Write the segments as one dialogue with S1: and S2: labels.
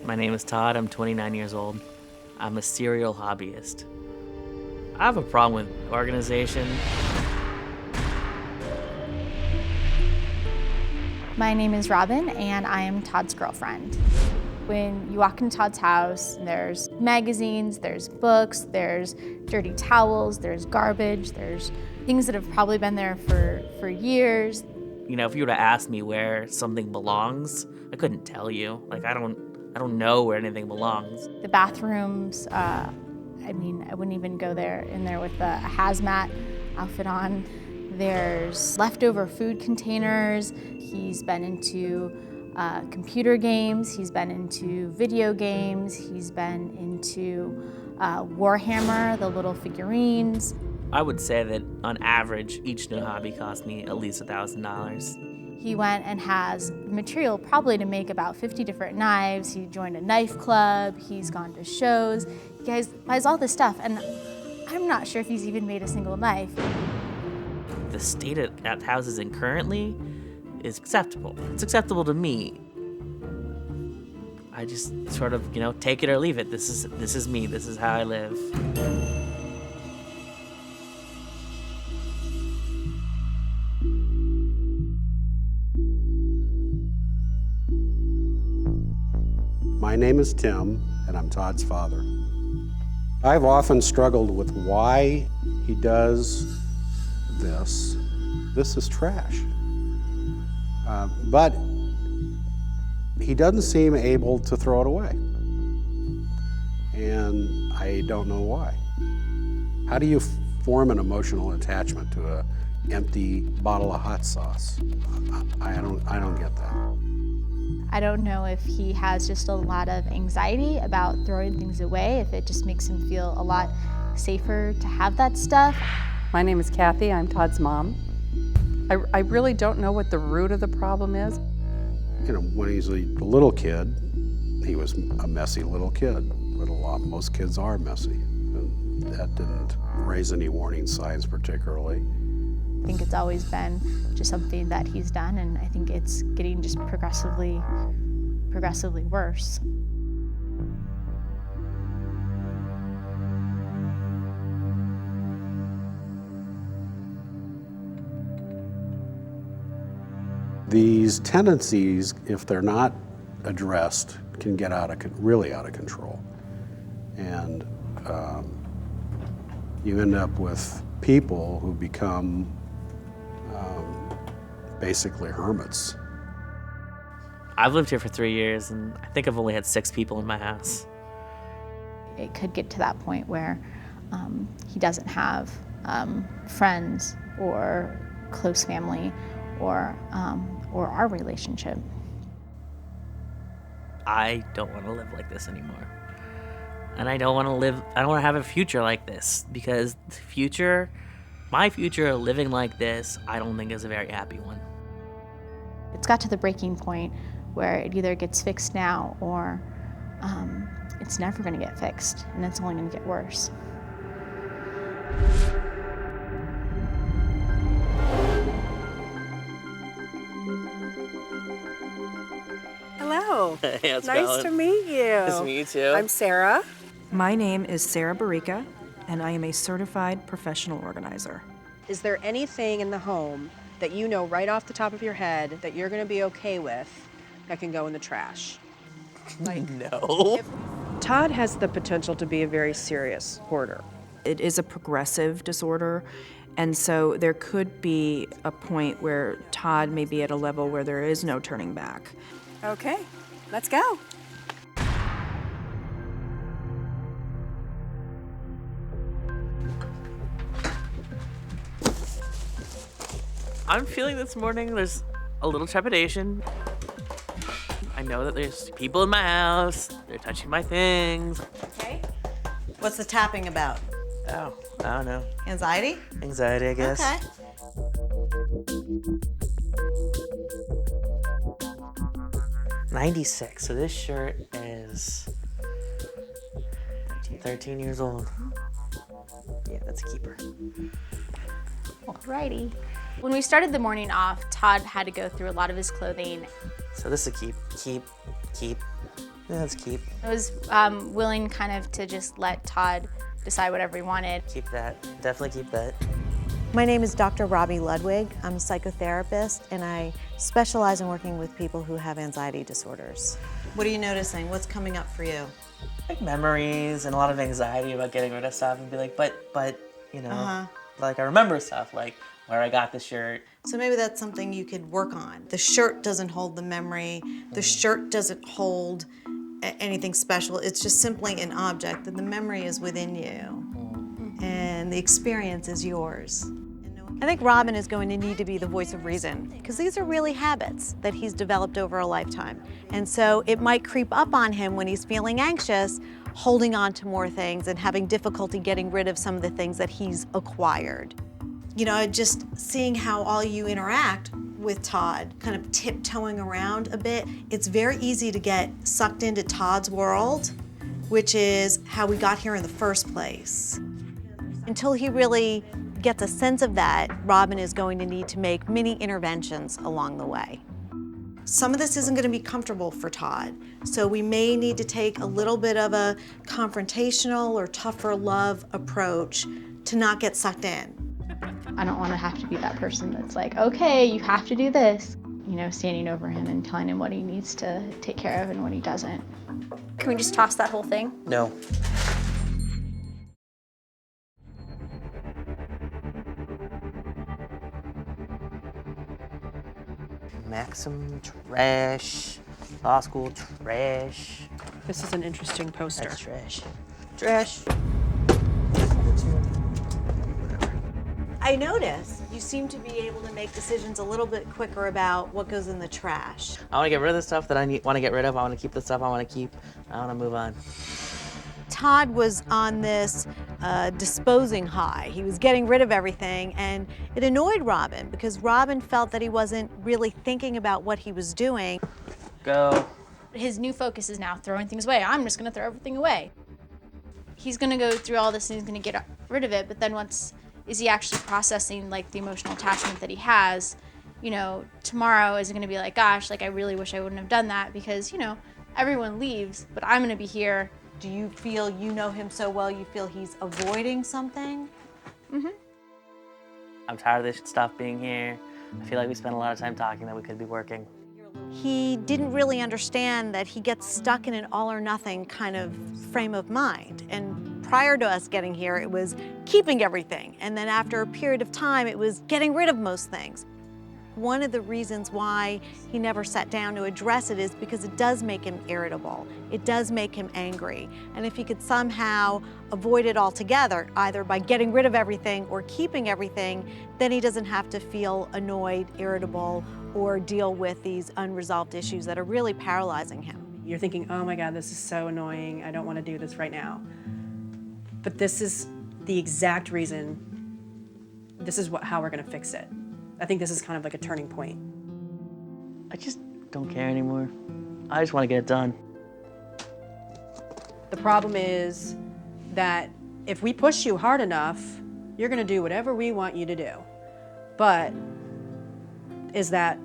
S1: My name is Todd. I'm 29 years old. I'm a serial hobbyist. I have a problem with organization.
S2: My name is Robin, and I am Todd's girlfriend. When you walk into Todd's house, there's magazines, there's books, there's dirty towels, there's garbage, there's things that have probably been there for years.
S1: You know, if you were to ask me where something belongs, I couldn't tell you. Like, I don't know where anything belongs.
S2: The bathrooms, I wouldn't even go in there with a hazmat outfit on. There's leftover food containers. He's been into computer games. He's been into video games. He's been into Warhammer, the little figurines.
S1: I would say that on average, each new hobby cost me at least $1,000.
S2: He went and has material probably to make about 50 different knives. He joined a knife club. He's gone to shows. He buys all this stuff, and I'm not sure if he's even made a single knife.
S1: The state that house is in currently is acceptable. It's acceptable to me. I just sort of, take it or leave it. This is me. This is how I live.
S3: My name is Tim, and I'm Todd's father. I've often struggled with why he does this. This is trash. But he doesn't seem able to throw it away. And I don't know why. How do you form an emotional attachment to an empty bottle of hot sauce? I don't get that.
S2: I don't know if he has just a lot of anxiety about throwing things away, if it just makes him feel a lot safer to have that stuff.
S4: My name is Kathy. I'm Todd's mom. I really don't know what the root of the problem is.
S3: When he's a little kid, he was a messy little kid. But most kids are messy. And that didn't raise any warning signs particularly.
S2: I think it's always been just something that he's done, and I think it's getting just progressively worse.
S3: These tendencies, if they're not addressed, can get really out of control. And you end up with people who become basically hermits.
S1: I've lived here for 3 years, and I think I've only had 6 people in my house.
S2: It could get to that point where he doesn't have friends or close family or our relationship.
S1: I don't want to live like this anymore. And I don't want to have a future like this, because my future living like this, I don't think is a very happy one.
S2: It's got to the breaking point where it either gets fixed now or it's never going to get fixed, and it's only going to get worse.
S5: Hello.
S1: Hey, how's it
S5: Nice
S1: going?
S5: to meet you.
S1: Nice to meet you too.
S5: I'm Sarah.
S6: My name is Sarah Barica, and I am a certified professional organizer.
S5: Is there anything in the home that you know right off the top of your head that you're going to be okay with that can go in the trash?
S1: No.
S5: Todd has the potential to be a very serious hoarder.
S6: It is a progressive disorder, and so there could be a point where Todd may be at a level where there is no turning back.
S5: Okay, let's go.
S1: I'm feeling this morning there's a little trepidation. I know that there's people in my house. They're touching my things.
S7: Okay. What's the tapping about?
S1: Oh, I don't know.
S7: Anxiety?
S1: Anxiety, I guess.
S7: Okay.
S1: '96. So this shirt is 13 years old. Yeah, that's a keeper.
S2: Alrighty. When we started the morning off, Todd had to go through a lot of his clothing.
S1: So this is a keep. Yeah, let's keep.
S2: I was willing kind of to just let Todd decide whatever he wanted.
S1: Keep that. Definitely keep that.
S7: My name is Dr. Robbie Ludwig. I'm a psychotherapist, and I specialize in working with people who have anxiety disorders. What are you noticing? What's coming up for you?
S1: Like memories and a lot of anxiety about getting rid of stuff and be like, but, you know, like I remember stuff, like where I got the shirt.
S7: So maybe that's something you could work on. The shirt doesn't hold the memory. The shirt doesn't hold anything special. It's just simply an object, and the memory is within you. And the experience is yours. I think Robin is going to need to be the voice of reason, because these are really habits that he's developed over a lifetime. And so it might creep up on him when he's feeling anxious, holding on to more things and having difficulty getting rid of some of the things that he's acquired. You know, just seeing how all you interact with Todd, kind of tiptoeing around a bit, it's very easy to get sucked into Todd's world, which is how we got here in the first place. Until he really gets a sense of that, Robin is going to need to make many interventions along the way. Some of this isn't going to be comfortable for Todd, so we may need to take a little bit of a confrontational or tougher love approach to not get sucked in.
S2: I don't want to have to be that person that's like, okay, you have to do this. You know, standing over him and telling him what he needs to take care of and what he doesn't. Can we just toss that whole thing?
S1: No. Maxim trash. Law school trash.
S5: This is an interesting poster.
S1: That's trash. Trash.
S7: I notice you seem to be able to make decisions a little bit quicker about what goes in the trash.
S1: I want to get rid of the stuff that I want to get rid of. I want to keep the stuff I want to keep. I want to move on.
S7: Todd was on this disposing high. He was getting rid of everything, and it annoyed Robin because Robin felt that he wasn't really thinking about what he was doing.
S1: Go.
S2: His new focus is now throwing things away. I'm just gonna throw everything away. He's gonna go through all this and he's gonna get rid of it, but then is he actually processing like the emotional attachment that he has? You know, tomorrow is it gonna be like, gosh, like I really wish I wouldn't have done that because, you know, everyone leaves, but I'm gonna be here.
S7: Do you feel you know him so well you feel he's avoiding something?
S2: Mm-hmm.
S1: I'm tired of this stuff being here. I feel like we spent a lot of time talking that we could be working.
S7: He didn't really understand that he gets stuck in an all or nothing kind of frame of mind. And prior to us getting here, it was keeping everything. And then after a period of time, it was getting rid of most things. One of the reasons why he never sat down to address it is because it does make him irritable. It does make him angry. And if he could somehow avoid it altogether, either by getting rid of everything or keeping everything, then he doesn't have to feel annoyed, irritable, or deal with these unresolved issues that are really paralyzing him.
S5: You're thinking, oh my God, this is so annoying. I don't want to do this right now. But this is the exact reason, this is how we're going to fix it. I think this is kind of like a turning point.
S1: I just don't care anymore. I just want to get it done.
S5: The problem is that if we push you hard enough, you're going to do whatever we want you to do. But is that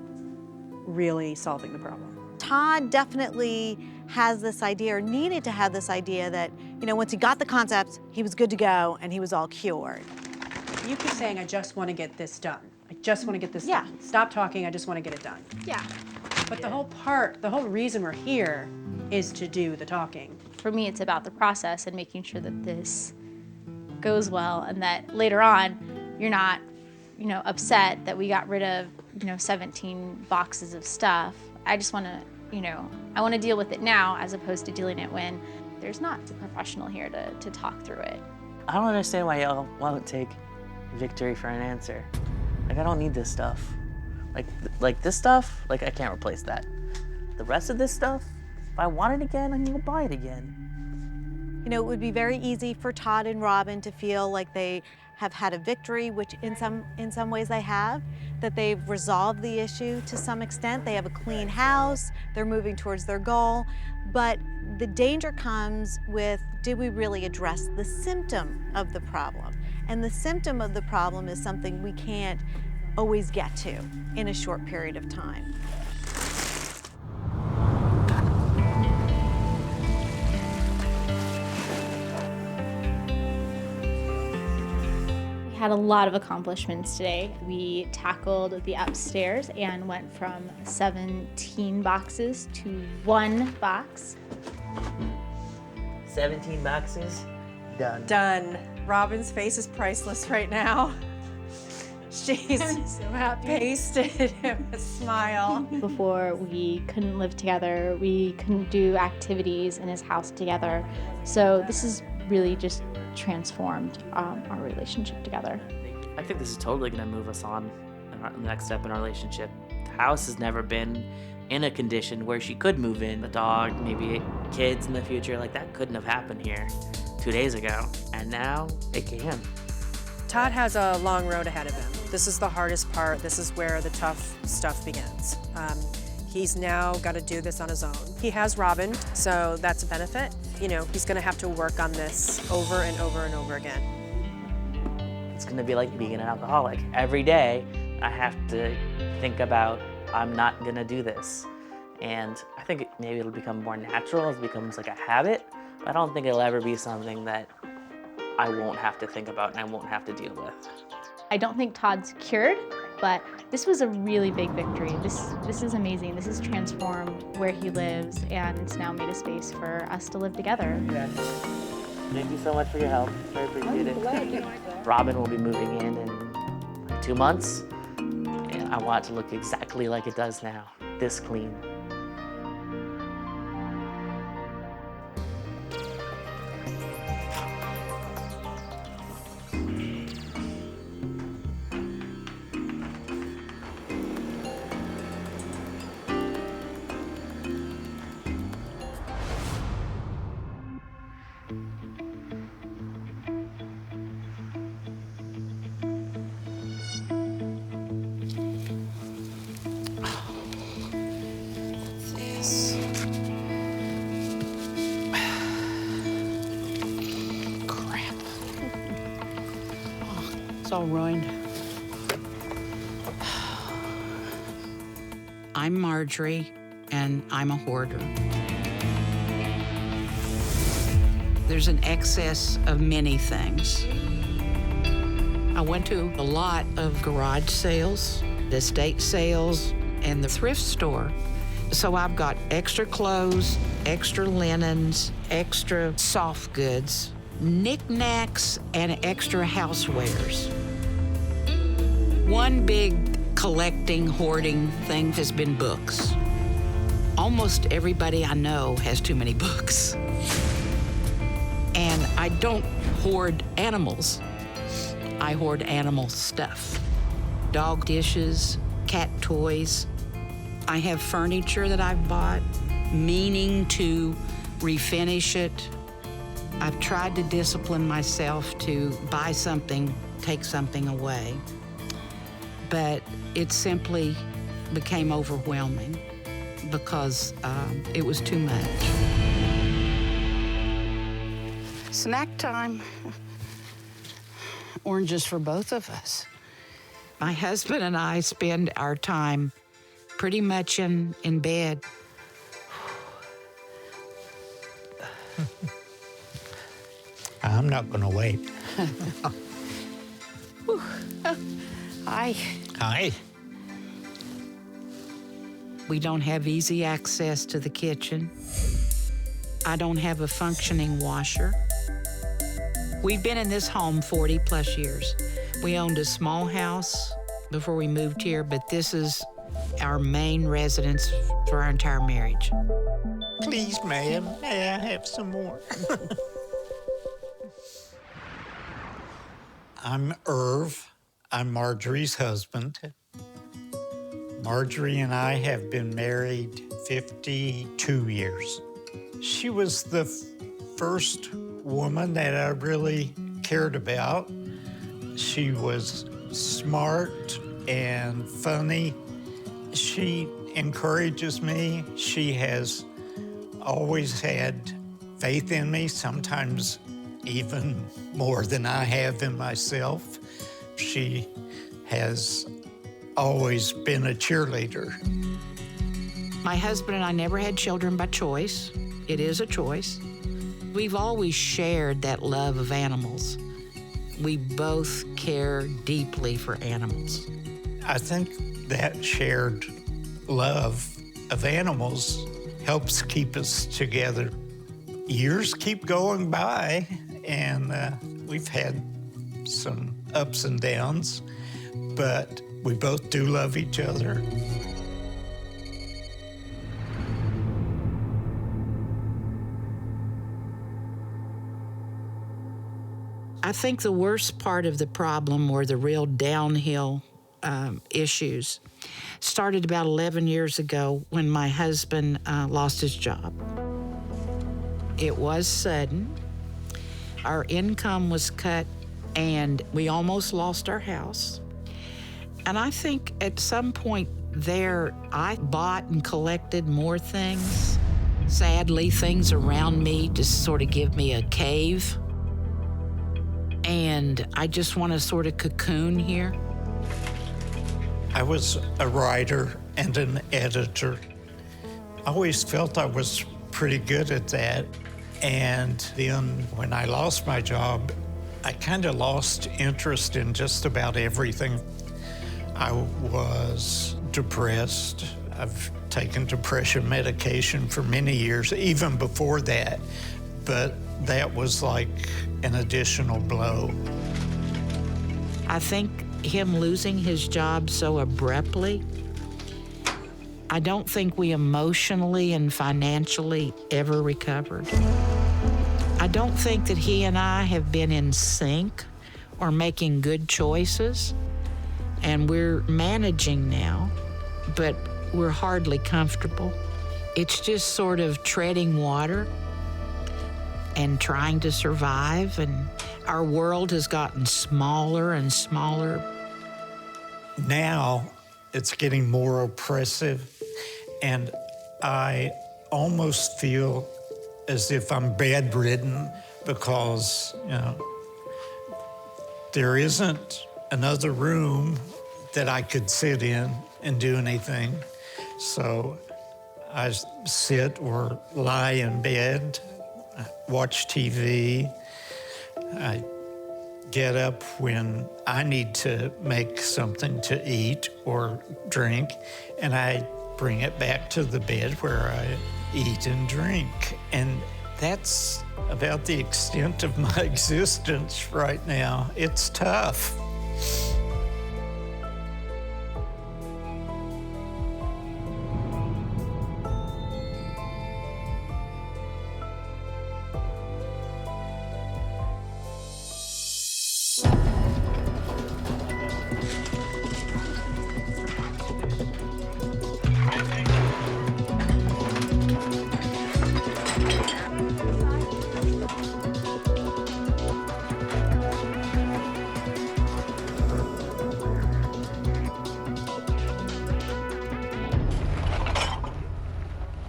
S5: really solving the problem?
S7: Todd definitely has this idea, or needed to have this idea that, you know, once he got the concept, he was good to go and he was all cured.
S5: You keep saying, I just want to get this done. I just want to get this
S2: Yeah.
S5: done. Stop talking, I just want to get it done.
S2: Yeah.
S5: But the whole reason we're here is to do the talking.
S2: For me, it's about the process and making sure that this goes well and that later on, you're not, you know, upset that we got rid of, you know, 17 boxes of stuff. I just want to, you know, I want to deal with it now as opposed to dealing it when there's not a professional here to talk through it.
S1: I don't understand why y'all won't take victory for an answer. Like, I don't need this stuff. Like this stuff, like I can't replace that. The rest of this stuff, if I want it again, I can go buy it again.
S7: You know, it would be very easy for Todd and Robin to feel like they have had a victory, which in some ways they have, that they've resolved the issue to some extent. They have a clean house, they're moving towards their goal, but the danger comes with, did we really address the symptom of the problem? And the symptom of the problem is something we can't always get to in a short period of time.
S2: had a lot of accomplishments today. We tackled the upstairs and went from 17 boxes to 1 box.
S1: 17 boxes, done.
S5: Done. Robin's face is priceless right now. She's
S2: So happy.
S5: pasted him a smile.
S2: Before, we couldn't live together. We couldn't do activities in his house together. So this has really just transformed our relationship together.
S1: I think this is totally going to move us on in the next step in our relationship. The house has never been in a condition where she could move in. The dog, maybe kids in the future, like that couldn't have happened here 2 days ago. And now it can.
S5: Todd has a long road ahead of him. This is the hardest part. This is where the tough stuff begins. He's now got to do this on his own. He has Robin, so that's a benefit. You know, he's going to have to work on this over and over and over again.
S1: It's going to be like being an alcoholic. Every day I have to think about, I'm not going to do this. And I think maybe it'll become more natural. It becomes like a habit. I don't think it'll ever be something that I won't have to think about and I won't have to deal with.
S2: I don't think Todd's cured, but this was a really big victory. This is amazing. This has transformed where he lives, and it's now made a space for us to live together.
S1: Yeah. Thank you so much for your help. I appreciate it. Robin will be moving in 2 months, and I want it to look exactly like it does now, this clean.
S8: Crap. Oh, it's all ruined. I'm Marjorie, and I'm a hoarder. There's an excess of many things. I went to a lot of garage sales, estate sales, and the thrift store. So I've got extra clothes, extra linens, extra soft goods, knickknacks, and extra housewares. One big collecting, hoarding thing has been books. Almost everybody I know has too many books. And I don't hoard animals. I hoard animal stuff. Dog dishes, cat toys. I have furniture that I've bought, meaning to refinish it. I've tried to discipline myself to buy something, take something away. But it simply became overwhelming because it was too much. Snack time. Oranges for both of us. My husband and I spend our time pretty much in bed.
S9: I'm not gonna wait.
S8: Hi.
S9: Hi.
S8: We don't have easy access to the kitchen. I don't have a functioning washer. We've been in this home 40 plus years. We owned a small house before we moved here, but this is our main residence for our entire marriage.
S9: Please, ma'am, may I have some more? I'm Irv. I'm Marjorie's husband. Marjorie and I have been married 52 years. She was the first woman that I really cared about. She was smart and funny. She encourages me. She has always had faith in me, sometimes even more than I have in myself. She has always been a cheerleader.
S8: My husband and I never had children by choice. It is a choice. We've always shared that love of animals. we both care deeply for animals.
S9: I think that shared love of animals helps keep us together. Years keep going by, and we've had some ups and downs, but we both do love each other.
S8: I think the worst part of the problem, or the real downhill issues, started about 11 years ago when my husband lost his job. It was sudden. Our income was cut, and we almost lost our house. And I think at some point there, I bought and collected more things. Sadly, things around me just sort of give me a cave. And I just want to sort of cocoon here.
S9: I was a writer and an editor. I always felt I was pretty good at that. And then when I lost my job, I kind of lost interest in just about everything. I was depressed. I've taken depression medication for many years, even before that. But that was like an additional blow.
S8: I think him losing his job so abruptly, I don't think we emotionally and financially ever recovered. I don't think that he and I have been in sync or making good choices, and we're managing now, but we're hardly comfortable. It's just sort of treading water and trying to survive, and our world has gotten smaller and smaller.
S9: Now it's getting more oppressive, and I almost feel as if I'm bedridden because, you know, there isn't another room that I could sit in and do anything. So I sit or lie in bed, watch TV. I get up when I need to make something to eat or drink, and I bring it back to the bed where I eat and drink. And that's about the extent of my existence right now. It's tough.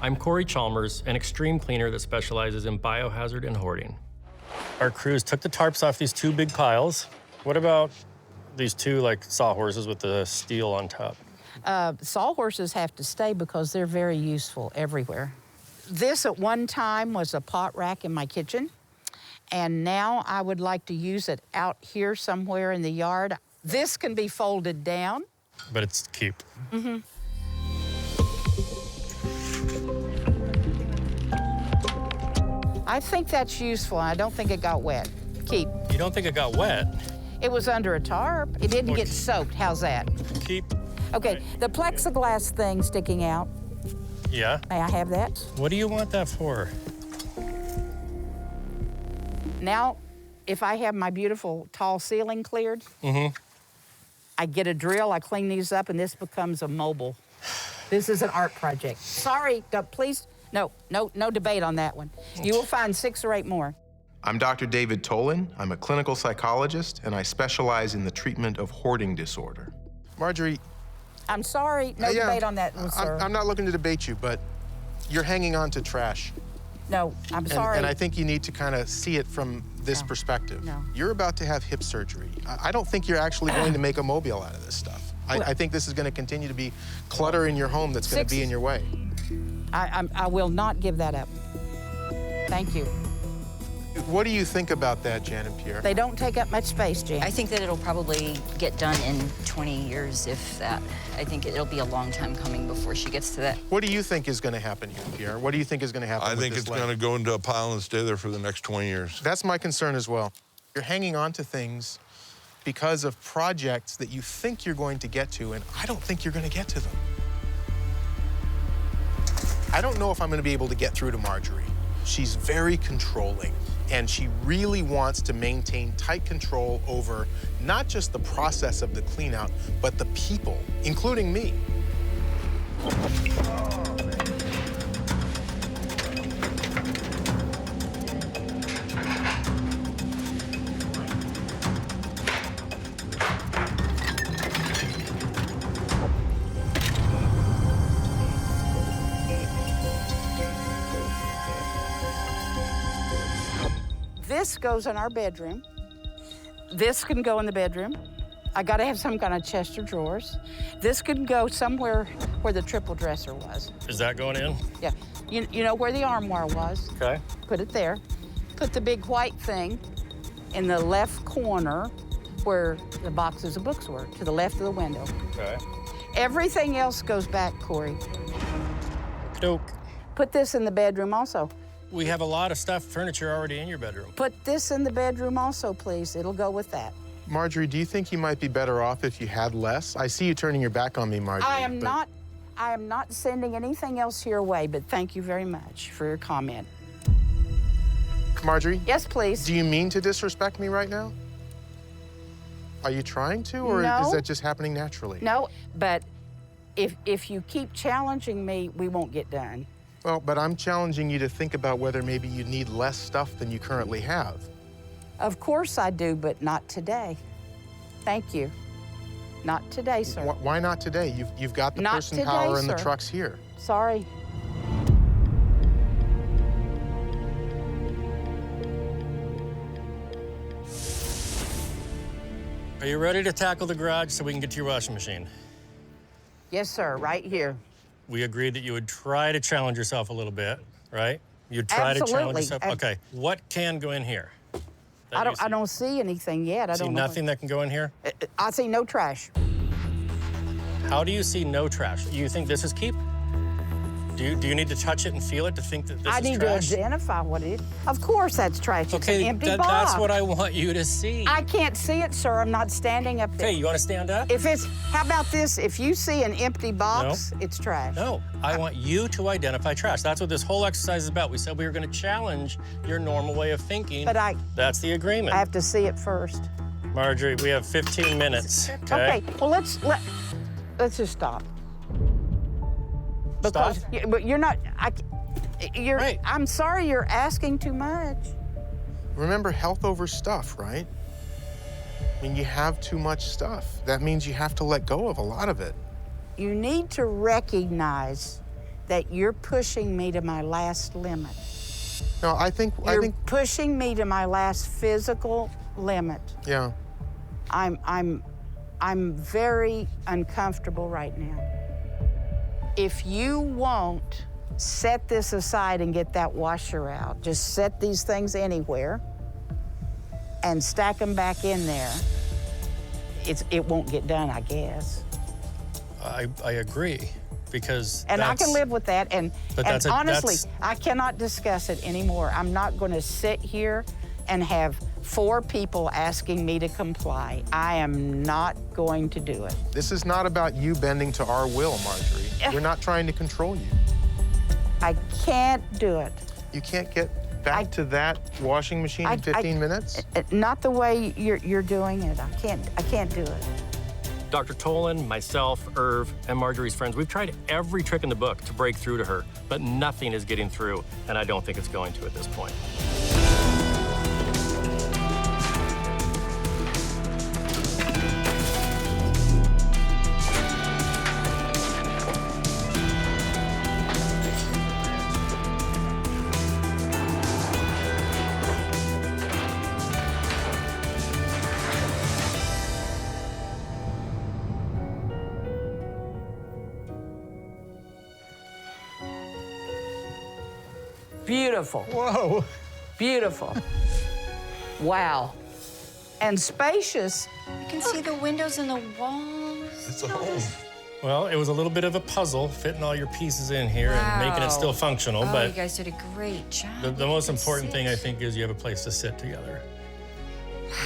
S10: I'm Corey Chalmers, an extreme cleaner that specializes in biohazard and hoarding. Our crews took the tarps off these two big piles. What about these two like sawhorses with the steel on top?
S11: Sawhorses have to stay because they're very useful everywhere. This at one time was a pot rack in my kitchen, and now I would like to use it out here somewhere in the yard. This can be folded down.
S10: But it's keep.
S11: Mm-hmm. I think that's useful. I don't think it got wet. Keep.
S10: You don't think it got wet?
S11: It was under a tarp. It didn't get soaked. How's that?
S10: Keep.
S11: Okay, the plexiglass thing sticking out.
S10: Yeah?
S11: May I have that?
S10: What do you want that for?
S11: Now, if I have my beautiful tall ceiling cleared, I get a drill, I clean these up, and this becomes a mobile. This is an art project. Sorry, please. No debate on that one. You will find 6 or 8 more.
S12: I'm Dr. David Tolan. I'm a clinical psychologist, and I specialize in the treatment of hoarding disorder. Marjorie.
S11: I'm sorry, no debate on that one, sir.
S12: I'm not looking to debate you, but you're hanging on to trash.
S11: No, I'm sorry.
S12: And I think you need to kind of see it from this perspective.
S11: No.
S12: You're about to have hip surgery. I don't think you're actually going to make a mobile out of this stuff. I think this is going to continue to be clutter in your home that's going to be in your way.
S11: I will not give that up. Thank you.
S12: What do you think about that, Jan and Pierre?
S11: They don't take up much space, Jan.
S13: I think that it'll probably get done in 20 years, if that. I think it'll be a long time coming before she gets to that.
S12: What do you think is going to happen here, Pierre? What do you think is going to happen
S14: I think it's going to go into a pile and stay there for the next 20 years.
S12: That's my concern as well. You're hanging on to things because of projects that you think you're going to get to, and I don't think you're going to get to them. I don't know if I'm going to be able to get through to Marjorie. She's very controlling, and she really wants to maintain tight control over not just the process of the cleanout, but the people, including me.
S11: This goes in our bedroom. This can go in the bedroom. I gotta have some kind of chest of drawers. This can go somewhere where the triple dresser was.
S10: Is that going in?
S11: Yeah, you know where the armoire was?
S10: Okay.
S11: Put it there. Put the big white thing in the left corner where the boxes of books were, to the left of the window.
S10: Okay.
S11: Everything else goes back, Corey.
S10: Doke.
S11: Put this in the bedroom also.
S10: We have a lot of stuff, furniture already in your bedroom.
S11: Put this in the bedroom also, please. It'll go with that.
S12: Marjorie, do you think you might be better off if you had less? I see you turning your back on me, Marjorie.
S11: I am not sending anything else your way, but thank you very much for your comment.
S12: Marjorie?
S11: Yes, please.
S12: Do you mean to disrespect me right now? Are you trying to, or
S11: No.
S12: is that just happening naturally?
S11: No, but if you keep challenging me, we won't get done.
S12: Well, but I'm challenging you to think about whether maybe you need less stuff than you currently have.
S11: Of course I do, but not today. Thank you. Not today, sir.
S12: Why not today? You've got the
S11: Not
S12: person
S11: today,
S12: power and the
S11: sir.
S12: trucks here.
S11: Sorry.
S10: Are you ready to tackle the garage so we can get to your washing machine?
S11: Yes, sir, right here.
S10: We agreed that you would try to challenge yourself a little bit, right? You'd try to challenge
S11: Absolutely.
S10: yourself. Okay, what can go in here?
S11: I don't see anything yet. I
S10: See
S11: don't know.
S10: nothing that can go in here?
S11: I see no trash.
S10: How do you see no trash? You think this is keep? Do you need to touch it and feel it to think that this
S11: I
S10: is
S11: need
S10: trash?
S11: to identify what it is. Of course that's trash. It's
S10: Okay,
S11: an empty
S10: that's
S11: box.
S10: what I want you to see.
S11: I can't see it, sir. I'm not standing up there.
S10: Okay, you want to stand up?
S11: How about this? If you see an empty box, it's trash.
S10: No, I want you to identify trash. That's what this whole exercise is about. We said we were going to challenge your normal way of thinking.
S11: But
S10: That's the agreement.
S11: I have to see it first.
S10: Marjorie, we have 15 minutes,
S11: Okay, well, let's just stop. Because but you're not, I'm sorry you're asking too much.
S12: Remember, health over stuff, right? I mean, you have too much stuff. That means you have to let go of a lot of it.
S11: You need to recognize that you're pushing me to my last limit.
S12: No, I think
S11: You're pushing me to my last physical limit.
S12: Yeah.
S11: I'm very uncomfortable right now. If you won't set this aside and get that washer out, just set these things anywhere and stack them back in there, it won't get done, I guess.
S10: I agree, because
S11: And I can live with that. And honestly,
S10: that's-
S11: I cannot discuss it anymore. I'm not going to sit here and have 4 people asking me to comply. I am not going to do it.
S12: This is not about you bending to our will, Marjorie. We're not trying to control you.
S11: I can't do it.
S12: You can't get back to that washing machine in 15 minutes?
S11: Not the way you're doing it. I can't do it.
S10: Dr. Tolan, myself, Irv, and Marjorie's friends, we've tried every trick in the book to break through to her, but nothing is getting through, and I don't think it's going to at this point.
S11: Beautiful.
S9: Whoa.
S11: Beautiful. Wow. And spacious.
S13: You can see the windows and the walls.
S14: It's a home.
S10: Well, it was a little bit of a puzzle fitting all your pieces in here and making it still functional,
S13: Oh,
S10: but
S13: you guys did a great job.
S10: the most important thing, I think, is you have a place to sit together.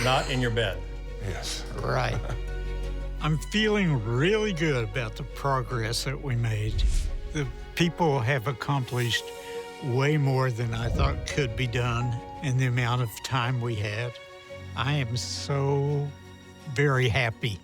S10: Not in your bed.
S14: Yes.
S9: Right. I'm feeling really good about the progress that we made. The people have accomplished way more than I thought could be done in the amount of time we had. I am so very happy.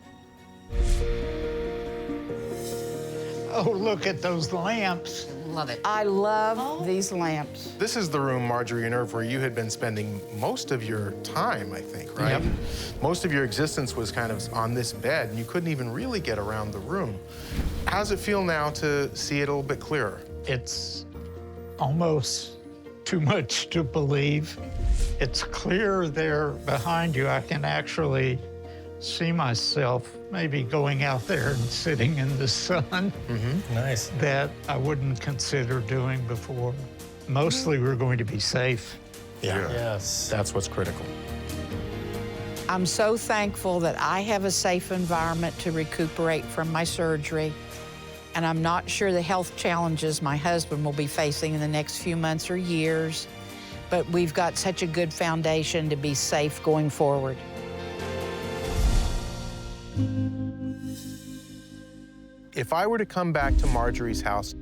S9: Oh, look at those lamps.
S13: Love it.
S11: I love these lamps.
S12: This is the room, Marjorie and Irv, where you had been spending most of your time, I think, right?
S9: Yep.
S12: Most of your existence was kind of on this bed, and you couldn't even really get around the room. How's it feel now to see it a little bit clearer?
S9: It's almost too much to believe. It's clear there behind you. I can actually see myself maybe going out there and sitting in the sun.
S10: Nice.
S9: That I wouldn't consider doing before. Mostly we're going to be safe.
S12: Yeah.
S10: Yes.
S12: That's what's critical.
S11: I'm so thankful that I have a safe environment to recuperate from my surgery. And I'm not sure the health challenges my husband will be facing in the next few months or years, but we've got such a good foundation to be safe going forward.
S12: If I were to come back to Marjorie's house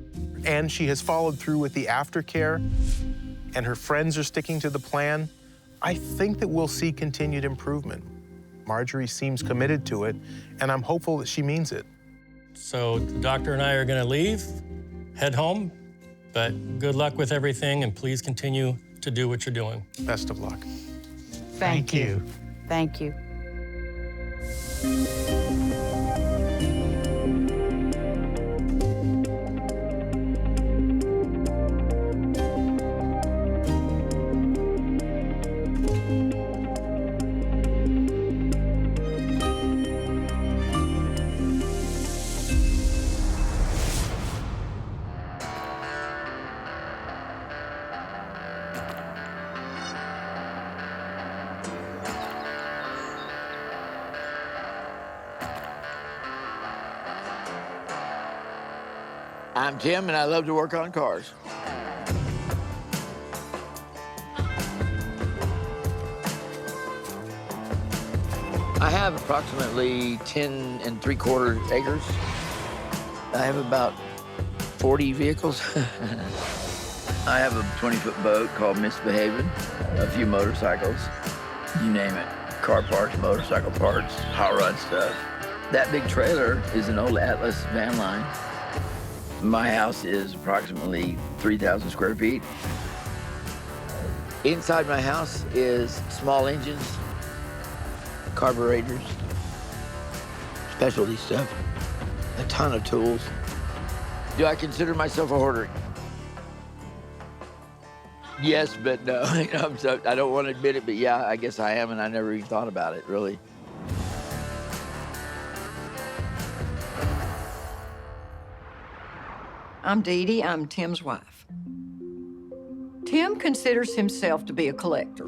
S12: and she has followed through with the aftercare and her friends are sticking to the plan, I think that we'll see continued improvement. Marjorie seems committed to it, and I'm hopeful that she means it.
S10: So the doctor and I are gonna leave, head home, but good luck with everything, and please continue to do what you're doing.
S12: Best of luck.
S11: Thank you. Thank you.
S15: I'm Tim, and I love to work on cars. I have approximately 10 3/4 acres. I have about 40 vehicles. I have a 20-foot boat called Misbehaving, a few motorcycles, you name it. Car parts, motorcycle parts, hot rod stuff. That big trailer is an old Atlas van line. My house is approximately 3,000 square feet. Inside my house is small engines, carburetors, specialty stuff, a ton of tools. Do I consider myself a hoarder? Yes, but no. I don't want to admit it, but yeah, I guess I am, and I never even thought about it, really.
S16: I'm Dee Dee. I'm Tim's wife. Tim considers himself to be a collector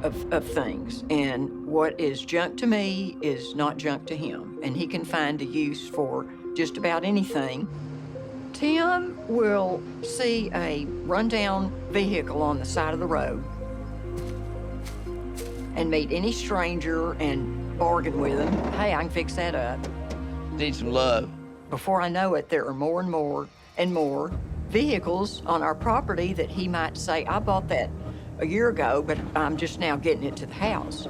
S16: of things, and what is junk to me is not junk to him, and he can find a use for just about anything. Tim will see a rundown vehicle on the side of the road and meet any stranger and bargain with him. Hey, I can fix that up.
S15: Need some love.
S16: Before I know it, there are more and more and more vehicles on our property that he might say, I bought that a year ago, but I'm just now getting it to the house.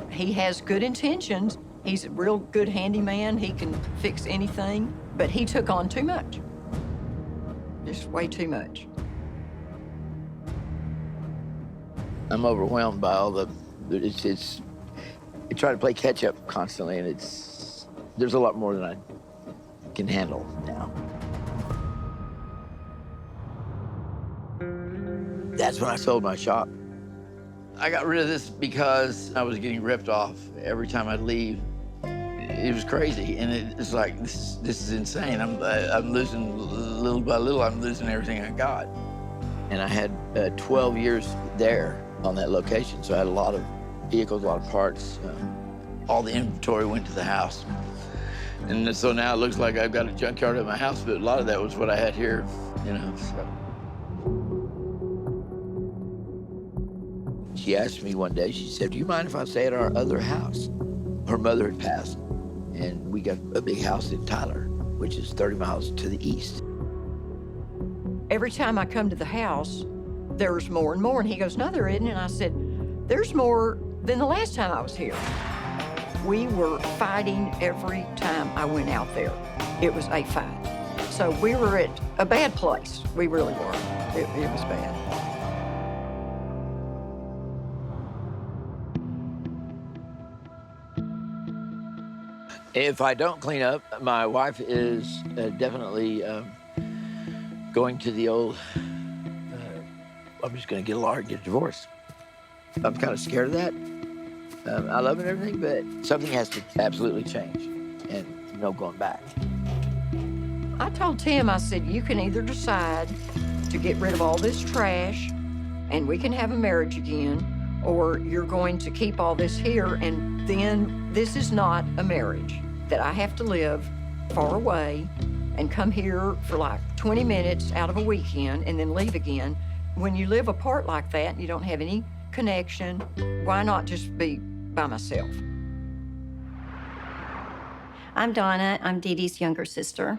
S16: He has good intentions. He's a real good handyman. He can fix anything, but he took on too much. Just way too much.
S15: I'm overwhelmed by all the, I try to play catch up constantly, and there's a lot more than I can handle now. That's when I sold my shop. I got rid of this because I was getting ripped off every time I'd leave. It was crazy, and it's like, this is insane. I'm losing, little by little, I'm losing everything I got. And I had 12 years there on that location, so I had a lot of vehicles, a lot of parts. All the inventory went to the house. And so now it looks like I've got a junkyard at my house, but a lot of that was what I had here, you know, so. She asked me one day, she said, do you mind if I stay at our other house? Her mother had passed, and we got a big house in Tyler, which is 30 miles to the east.
S16: Every time I come to the house, there's more and more. And he goes, no, there isn't. And I said, there's more than the last time I was here. We were fighting every time I went out there. It was a fight. So we were at a bad place. We really were. It was bad.
S15: If I don't clean up, my wife is definitely going to the old, I'm just gonna get a lawyer and get a divorce. I'm kind of scared of that. I love it and everything, but something has to absolutely change and no going back.
S16: I told Tim, I said, you can either decide to get rid of all this trash and we can have a marriage again, or you're going to keep all this here, and then this is not a marriage, that I have to live far away and come here for like 20 minutes out of a weekend and then leave again. When you live apart like that and you don't have any connection, why not just be by myself?
S17: I'm Donna. I'm Dee Dee's younger sister.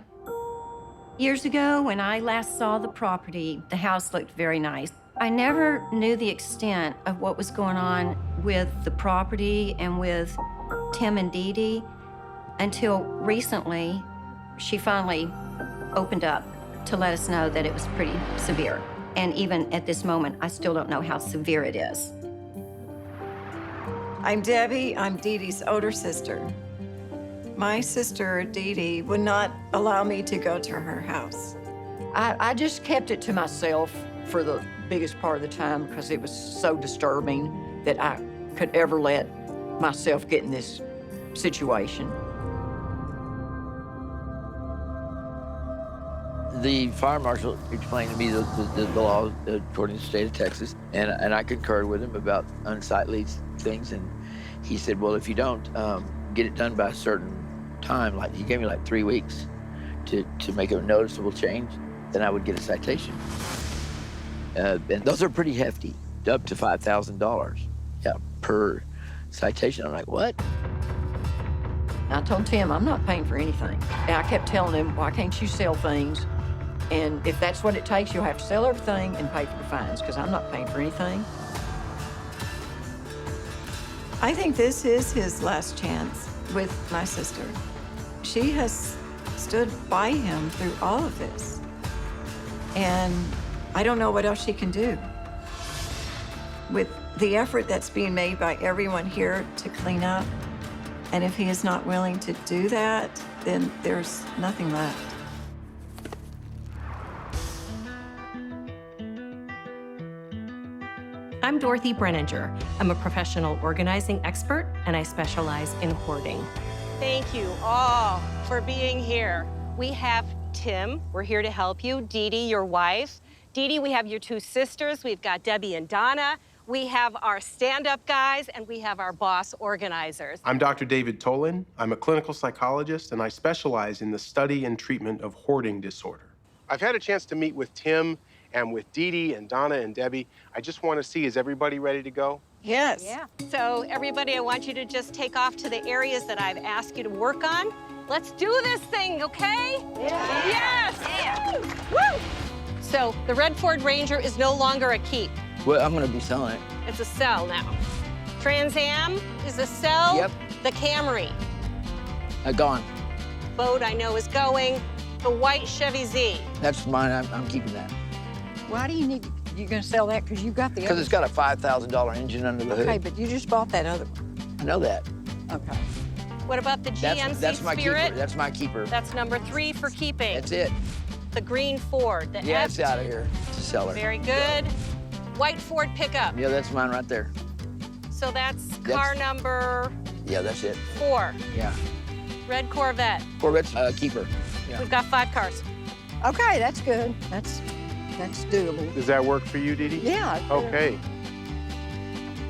S17: Years ago, when I last saw the property, the house looked very nice. I never knew the extent of what was going on with the property and with Tim and Dee Dee until recently. She finally opened up to let us know that it was pretty severe. And even at this moment, I still don't know how severe it is.
S18: I'm Debbie. I'm Dee Dee's older sister. My sister, Dee Dee, would not allow me to go to her house.
S16: I just kept it to myself for the biggest part of the time because it was so disturbing that I could ever let myself get in this situation.
S15: The fire marshal explained to me the law according to the state of Texas, and I concurred with him about unsightly things. And he said, well, if you don't get it done by a certain time, like he gave me like 3 weeks to make a noticeable change, then I would get a citation. And those are pretty hefty, up to $5,000 per citation. I'm like, what?
S16: I told Tim, I'm not paying for anything. And I kept telling him, why can't you sell things? And if that's what it takes, you'll have to sell everything and pay for the fines, because I'm not paying for anything.
S18: I think this is his last chance with my sister. She has stood by him through all of this. And I don't know what else she can do. With the effort that's being made by everyone here to clean up, and if he is not willing to do that, then there's nothing left.
S19: I'm Dorothy Brenninger. I'm a professional organizing expert, and I specialize in hoarding.
S20: Thank you all for being here. We have Tim. We're here to help you. Dee Dee, your wife. Dee Dee, we have your two sisters. We've got Debbie and Donna. We have our stand-up guys, and we have our boss organizers.
S12: I'm Dr. David Tolan. I'm a clinical psychologist, and I specialize in the study and treatment of hoarding disorder. I've had a chance to meet with Tim and with Dee Dee and Donna and Debbie. I just want to see, is everybody ready to go?
S20: Yes. Yeah. So everybody, I want you to just take off to the areas that I've asked you to work on. Let's do this thing, okay? Yeah. Yes. Yeah. Woo! So the red Ford Ranger is no longer a keep.
S15: Well, I'm going to be selling it.
S20: It's a sell now. Trans Am is a sell.
S15: Yep.
S20: The Camry.
S15: Gone.
S20: Boat I know is going. The white Chevy Z.
S15: That's mine. I'm keeping that.
S16: Why do you need, you're gonna sell that because you got the other?
S15: Because it's got a $5,000 engine under the hood.
S16: Okay, but you just bought that other one.
S15: I know that.
S16: Okay.
S20: What about the GMC
S15: that's my
S20: Spirit?
S15: Keeper. That's my keeper.
S20: That's number 3 for keeping.
S15: That's it.
S20: The green Ford. The
S15: Yeah,
S20: F.
S15: it's out of here. It's a seller.
S20: Very good. White Ford pickup.
S15: Yeah, that's mine right there.
S20: So that's car number...
S15: Yeah, that's it.
S20: 4.
S15: Yeah.
S20: Red Corvette.
S15: Corvette's keeper. Yeah.
S20: We've got 5 cars.
S16: Okay, that's good. That's That's doable.
S21: Does that work for you, Dee Dee?
S16: Yeah.
S21: Okay.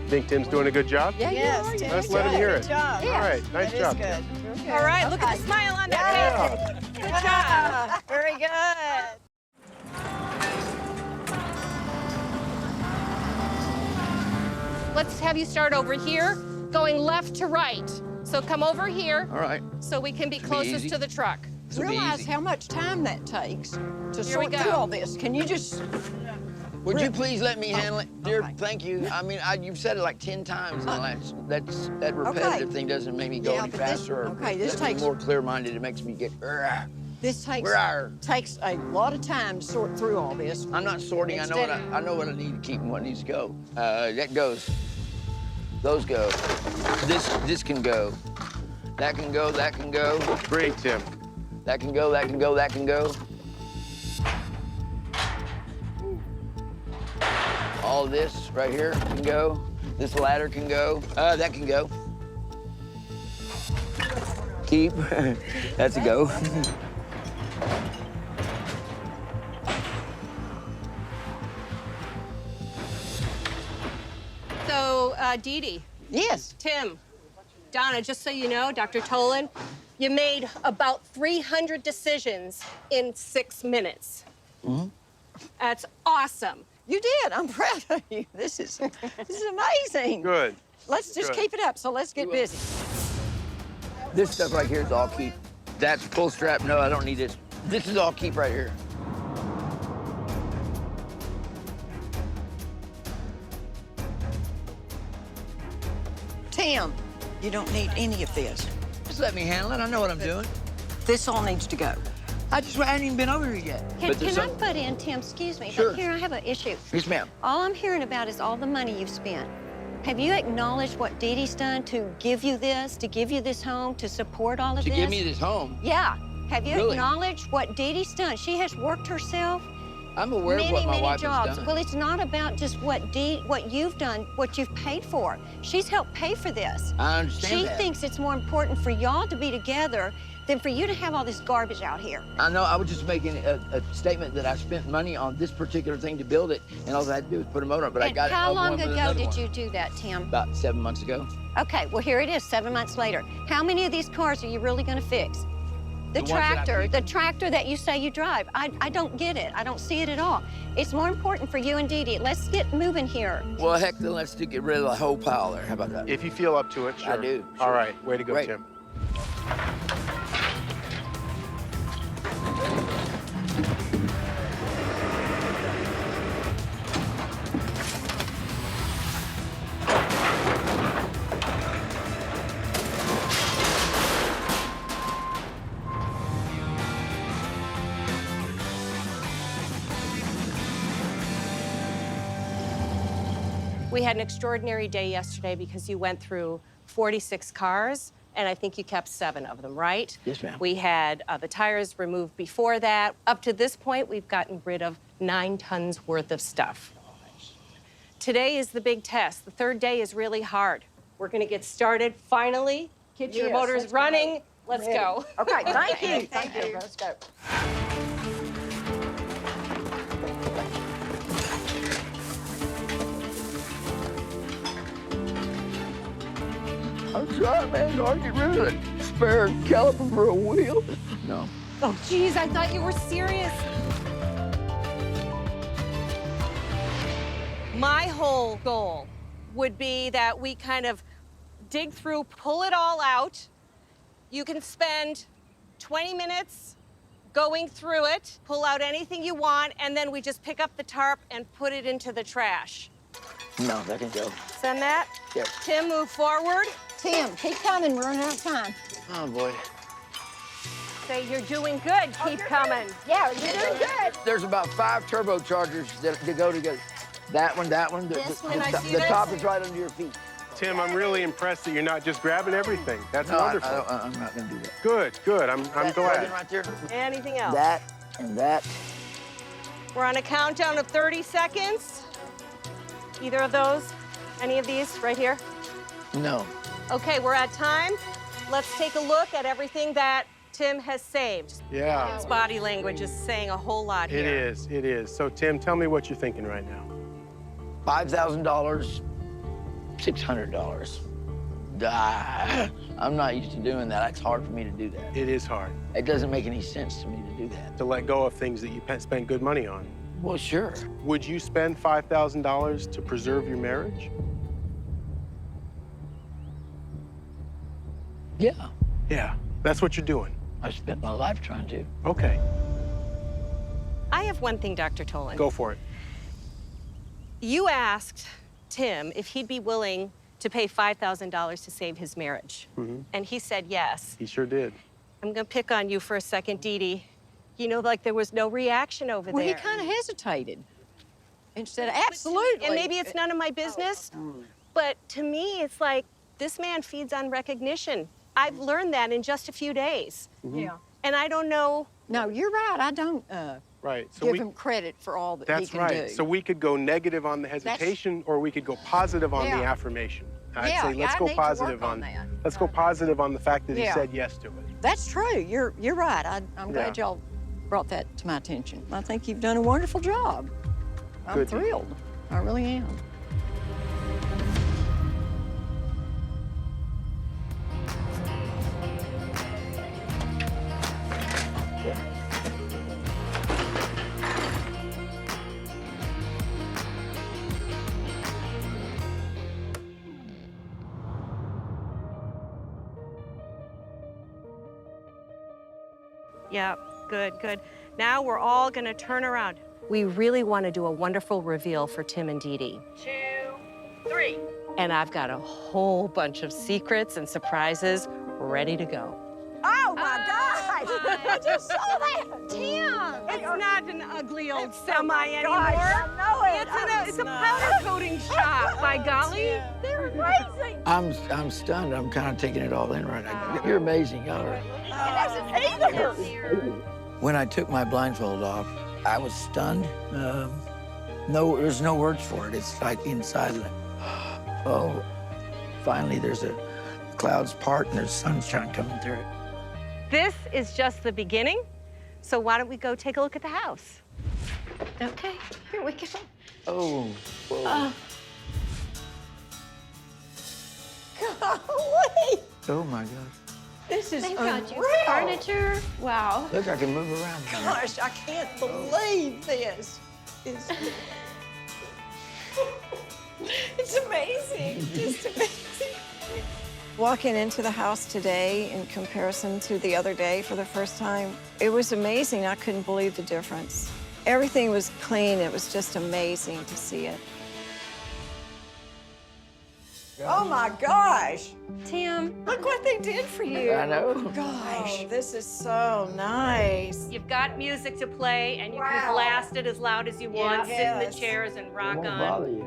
S21: Think Tim's doing a good job?
S16: Yeah,
S7: Yes,
S16: you are.
S21: Let's let him hear it.
S7: Good job.
S21: All right, nice
S7: That is
S21: job.
S7: good.
S21: Tim.
S20: All right, look at the smile on that face. Good job.
S7: Very good.
S20: Let's have you start over here, going left to right. So come over here.
S15: All right.
S20: So we can be
S15: Should be
S20: closest
S15: easy.
S20: to the truck.
S15: This'll be
S16: Realize
S15: easy.
S16: how much time that takes to
S20: Here we
S16: sort through
S20: go.
S16: all this. Can you just?
S15: Would you please let me handle it, dear? Thank you. I mean, you've said it like 10 times in the last. That repetitive thing doesn't make me go
S16: Yeah,
S15: any
S16: but this-
S15: faster. Or
S16: okay, this
S15: let me
S16: takes-
S15: more clear-minded. It makes me get.
S16: This takes
S15: Rawr.
S16: takes a lot of time to sort through all this.
S15: I'm not sorting. I know what I need to keep and what needs to go. That goes. Those go. This can go. That can go. That can go.
S21: Great, Tim.
S15: That can go. That can go. That can go. All this right here can go. This ladder can go. That can go. Keep. That's a go.
S20: So, Dee Dee.
S16: Yes.
S20: Tim, Donna, just so you know, Dr. Tolan, you made about 300 decisions in 6 minutes.
S15: Mm-hmm.
S20: That's awesome.
S16: You did. I'm proud of you. This is amazing.
S21: Good.
S16: Let's just
S21: Good.
S16: keep it up. So let's get busy.
S15: This stuff right here is all keep. That's pull strap. No, I don't need this. This is all keep right here.
S16: Tim, you don't need any of this.
S15: Just let me handle it. I know what I'm doing.
S16: This all needs to go.
S15: I hadn't even been over here yet.
S17: Can I butt in, Tim? Excuse me.
S15: Sure.
S17: But here, I have an issue.
S15: Yes, ma'am.
S17: All I'm hearing about is all the money you've spent. Have you acknowledged what Dee Dee's done to give you this, home, to support all of
S15: To
S17: this?
S15: give me this home.
S17: Yeah. Have you
S15: Really?
S17: acknowledged what Dee Dee's done? She has worked herself
S15: I'm aware of what my
S17: many
S15: wife
S17: jobs.
S15: has done.
S17: Well, it's not about just what you've done, what you've paid for. She's helped pay for this.
S15: I understand
S17: She
S15: that.
S17: thinks it's more important for y'all to be together than for you to have all this garbage out here.
S15: I know. I was just making a statement that I spent money on this particular thing to build it, and all I had to do was put a motor on it. But I
S17: And
S15: got it.
S17: how
S15: one
S17: long
S15: with
S17: ago
S15: another
S17: did
S15: one.
S17: you do that, Tim?
S15: About 7 months ago.
S17: Okay, well, here it is, 7 months later. How many of these cars are you really going to fix? The
S15: ones that I
S17: tractor,
S15: keep.
S17: the tractor that you say you drive. I don't get it. I don't see it at all. It's more important for you and Dee Dee. Let's get moving here.
S15: Well, heck, then let's get rid of the whole pile there. How about that?
S21: If you feel up to it, sure.
S15: I do.
S21: All right, way to go,
S15: Great.
S21: Tim.
S20: We had an extraordinary day yesterday because you went through 46 cars, and I think you kept 7 of them, right?
S15: Yes, ma'am.
S20: We had the tires removed before that. Up to this point, we've gotten rid of 9 tons worth of stuff. Today is the big test. The third day is really hard. We're gonna get started finally. Get your
S16: Yes,
S20: motors
S16: let's go.
S20: running. Let's
S16: Ready.
S20: go.
S16: Okay, thank
S20: Okay,
S16: you. Thank you. Let's go.
S15: I'm sorry, man. I'll get rid of that spare caliper for a wheel. No.
S20: Oh, geez, I thought you were serious. My whole goal would be that we kind of dig through, pull it all out. You can spend 20 minutes going through it, pull out anything you want, and then we just pick up the tarp and put it into the trash.
S15: No, that can go.
S20: Send that.
S15: Yep.
S20: Tim, move forward.
S16: Tim, keep coming. We're running out of time.
S15: Oh, boy.
S20: Say you're doing good. Keep coming.
S16: Yeah, you're doing good.
S15: There's about 5 turbochargers that go together. That one, that one.
S20: This one, I see
S15: the
S20: this.
S15: top is right under your feet.
S21: Tim, I'm really impressed that you're not just grabbing everything. That's
S15: No,
S21: wonderful.
S15: I'm not going to do that.
S21: Good, good. I'm
S15: That
S21: glad.
S15: plug-in right there.
S20: Anything else?
S15: That and that.
S20: We're on a countdown of 30 seconds. Either of those? Any of these right here?
S15: No.
S20: Okay, we're at time. Let's take a look at everything that Tim has saved.
S21: Yeah.
S20: Tim's body language is saying a whole lot
S21: It
S20: here.
S21: is, it is. So, Tim, tell me what you're thinking right now.
S15: $5,000, $600. I'm not used to doing that. It's hard for me to do that.
S21: It is hard.
S15: It doesn't make any sense to me to do that.
S21: To let go of things that you spend good money on.
S15: Well, sure.
S21: Would you spend $5,000 to preserve your marriage?
S15: Yeah.
S21: Yeah, that's what you're doing.
S15: I've spent my life trying to.
S21: Okay,
S20: I have one thing, Dr. Tolan.
S21: go for it.
S20: You asked Tim if he'd be willing to pay $5,000 to save his marriage. And he said yes.
S21: He sure did.
S20: I'm gonna pick on you for a second, Dee Dee. You know, like there was no reaction over
S16: Well,
S20: there.
S16: he kind of hesitated. Instead of absolutely.
S20: And maybe it's none of my business, but to me, it's like this man feeds on recognition. I've learned that in just a few days.
S16: Yeah.
S20: And I don't know.
S16: No, you're right. I don't
S21: Right. So
S16: give him credit for all that he
S21: That's
S16: can
S21: right.
S16: do.
S21: So we could go negative on the hesitation, or we could go positive on the
S16: Yeah.
S21: affirmation. I'd
S16: Yeah,
S21: say let's
S16: I
S21: go
S16: need to
S21: positive
S16: work on that.
S21: Let's go positive on the fact that he
S16: Yeah.
S21: said yes to it.
S16: That's true. You're right. I'm glad
S21: Yeah.
S16: y'all brought that to my attention. I think you've done a wonderful job. I'm
S21: Good.
S16: thrilled. I really am.
S20: Yeah, good, good. Now we're all gonna turn around. We really want to do a wonderful reveal for Tim and Dee Dee. 2, 3. And I've got a whole bunch of secrets and surprises ready to go.
S16: Oh my gosh! I just saw that!
S20: Tim! It's not an ugly old semi
S16: gosh,
S20: anymore.
S16: I know it.
S20: It's a powder coating shop, by golly.
S16: They're amazing.
S15: I'm stunned. I'm kind of taking it all in right now. You're amazing, y'all are.
S16: That's an either.
S15: When I took my blindfold off, I was stunned. No, there's no words for it. It's like inside, like, oh, finally there's a clouds part and there's sunshine coming through it.
S20: This is just the beginning. So why don't we go take a look at the house?
S17: Okay, here we go.
S15: Oh, whoa.
S16: Golly!
S15: Oh my gosh.
S16: This is
S17: They've
S16: unreal.
S17: got you furniture. Wow.
S15: Look, I can move around.
S16: Gosh, I can't believe this. It's amazing. Just amazing. Walking into the house today in comparison to the other day for the first time, it was amazing. I couldn't believe the difference. Everything was clean. It was just amazing to see it. Oh my gosh.
S17: Tim.
S16: Look what they did for you.
S15: I know.
S16: Gosh, this is so nice.
S20: You've got music to play, and you can blast it as loud as you want, sit in the
S16: Yes.
S20: chairs and rock
S15: Won't
S20: on.
S15: bother you.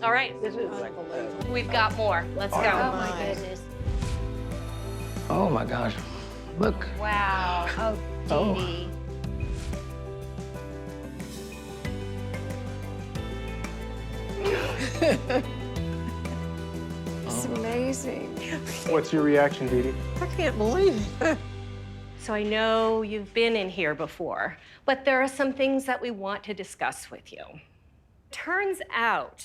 S20: All right,
S15: This is like a
S20: we've got more. Let's
S15: All
S20: go.
S15: right.
S17: Oh my goodness.
S15: Oh my gosh. Look.
S17: Wow. Oh,
S15: Oh.
S17: Dee Dee.
S16: It's amazing.
S21: What's your reaction, Dee Dee?
S16: I can't believe it.
S20: So I know you've been in here before, but there are some things that we want to discuss with you. Turns out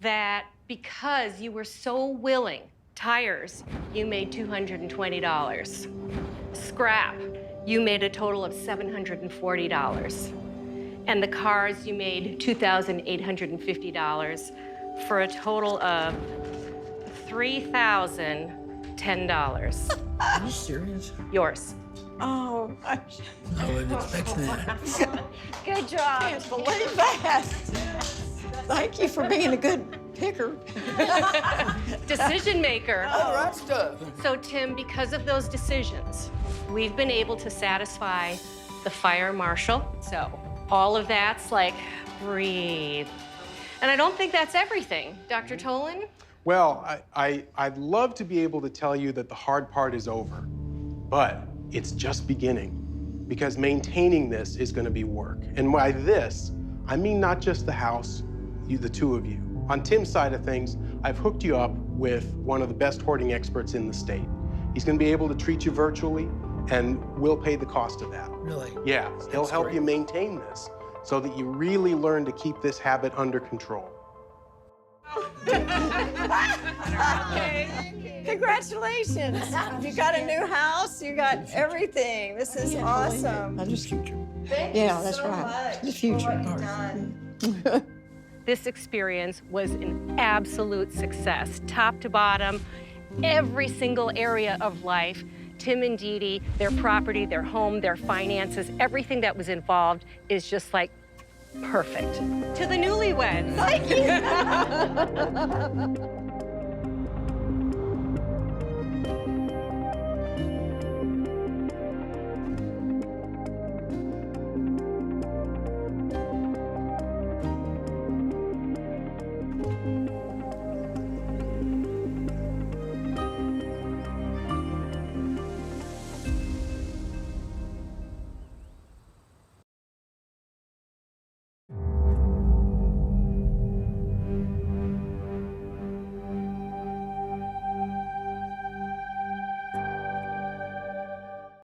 S20: that because you were so willing, tires, you made $220. Scrap, you made a total of $740. And the cars, you made $2,850 for a total of $3,010.
S15: Are you serious?
S20: Yours.
S16: Oh, gosh.
S15: I wasn't expecting that.
S16: Good job. I can't believe that. Thank you for being a good picker.
S20: Decision maker.
S15: All right stuff.
S20: So, Tim, because of those decisions, we've been able to satisfy the fire marshal. So, all of that's like, breathe. And I don't think that's everything. Dr. Tolan?
S21: Well, I'd love to be able to tell you that the hard part is over, but it's just beginning, because maintaining this is going to be work. And by this, I mean not just the house, the two of you. On Tim's side of things, I've hooked you up with one of the best hoarding experts in the state. He's going to be able to treat you virtually, and we'll pay the cost of that.
S4: Really?
S21: Yeah, he'll help you maintain this so that you really learn to keep this habit under control.
S18: Congratulations. You got a new house, you got everything. This is awesome.
S4: I just future.
S18: Thank
S4: Yeah,
S18: you
S4: that's
S18: so
S4: right.
S18: much
S4: The future.
S18: for what you've done.
S20: This experience was an absolute success, top to bottom, every single area of life. Tim and Dee Dee, their property, their home, their finances, everything that was involved is just like perfect. To the newlyweds.
S18: Thank you.